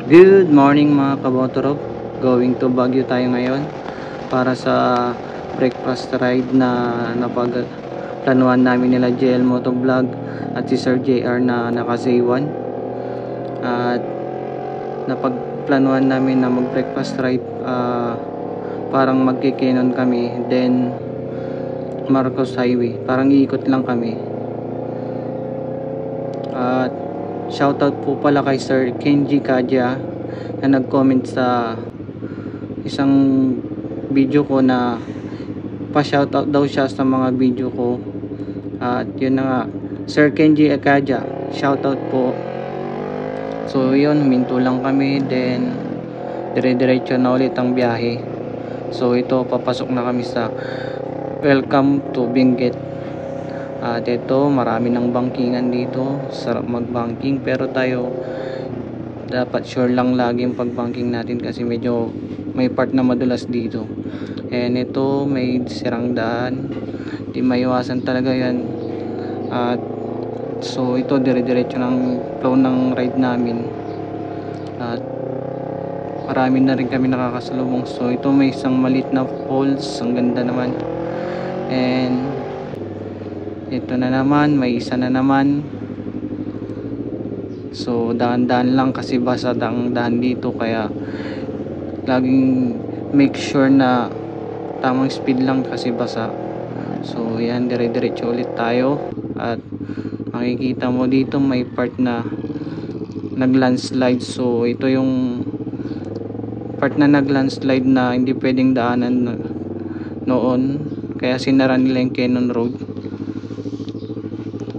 Good morning mga kabotorog. Going to Baguio tayo ngayon para sa breakfast ride na napagplanuhan namin nila JL Motovlog at si Sir JR na naka Z1. At napagplanuhan namin na mag breakfast ride, parang magkikenon kami, then Marcos Highway, parang iikot lang kami. At shoutout po pala kay Sir Kenji Kaja na nag-comment sa isang video ko na pa-shoutout daw siya sa mga video ko. At yun na nga, Sir Kenji Kaja, shoutout po. So yun, minto lang kami, then dire-diretso na ulit ang biyahe. So ito, papasok na kami sa Welcome to Benguet. At ito, marami ng bankingan dito, sarap mag-banking, pero tayo dapat sure lang lagi yung pag-banking natin kasi medyo may part na madulas dito. And ito, may sirang daan, di maiwasan talaga yan. At so ito, dire-diretso ng flow ng ride namin. At marami na rin kami nakakasalubong. So ito, may isang maliit na falls, ang ganda naman. And ito na naman, may isa na naman. So daan-daan lang kasi basa ang daan dito, kaya laging make sure na tamang speed lang kasi basa. So yan, dire-diretso ulit tayo. At makikita mo dito may part na nag-landslide. So ito yung part na nag-landslide na hindi pwedeng daanan noon, kaya sinara nila yung Cannon Road.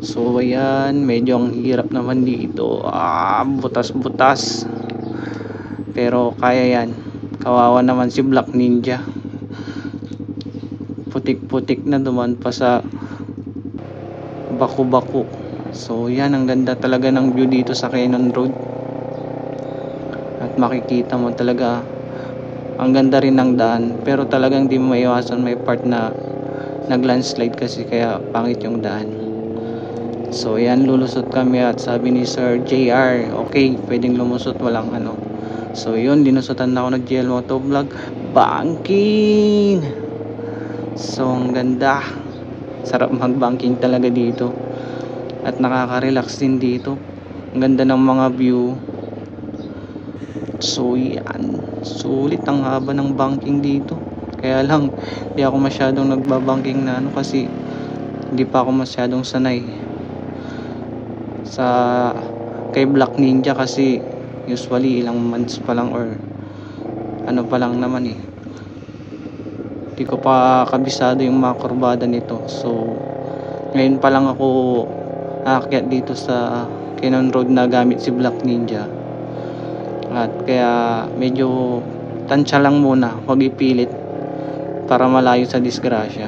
So ayan, medyo ang hirap naman dito, butas-butas, pero kaya yan. Kawawa naman si Black Ninja, putik-putik na, duman pa sa baku-baku. So yan, ang ganda talaga ng view dito sa Cannon Road. At makikita mo talaga ang ganda rin ng daan, pero talagang di mo maiwasan may part na nag-landslide kasi, kaya pangit yung daan. So yan, lulusot kami at sabi ni Sir JR, okay, pwedeng lumusot, walang ano. So yun, dinusutan na ako ng JL Motovlog, banking. So ang ganda, sarap mag-banking talaga dito. At nakaka-relax din dito, ang ganda ng mga view. So yan, sulit ang haba ng banking dito. Kaya lang, di ako masyadong nagbabanking na ano, kasi hindi pa ako masyadong sanay sa kay Black Ninja, kasi usually ilang months pa lang or ano pa lang naman eh. Hindi ko pa kabisado yung mga kurbada nito. So ngayon pa lang ako aakyat dito sa Cannon Road na gamit si Black Ninja. At kaya medyo tansya lang muna, huwag ipilit para malayo sa disgrasya.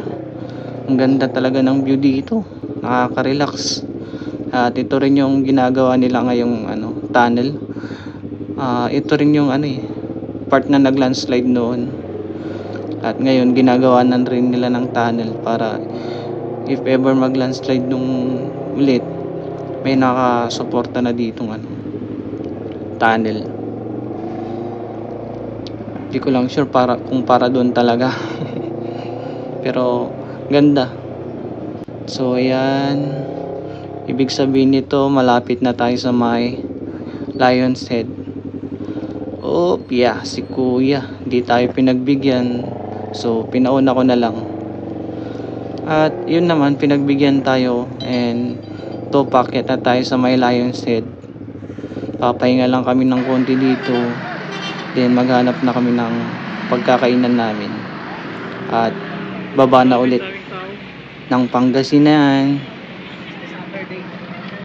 Ang ganda talaga ng view dito, nakaka-relax. At ito rin yung ginagawa nila ngayong tunnel. Ito rin yung part na nag-landslide noon. At ngayon ginagawa na rin nila ng tunnel para if ever mag-landslide nung ulit, may nakasuporta na ditong tunnel. Hindi ko lang sure kung para doon talaga. Pero ganda. So ayan, ibig sabihin nito, malapit na tayo sa may Lion's Head. Yeah, si kuya, di tayo pinagbigyan, so pinauna ko na lang. At yun naman, pinagbigyan tayo, and to, packet na tayo sa may Lion's Head. Papahinga lang kami ng konti dito, then maghanap na kami ng pagkakainan namin. At baba na ulit ng Pangasinan.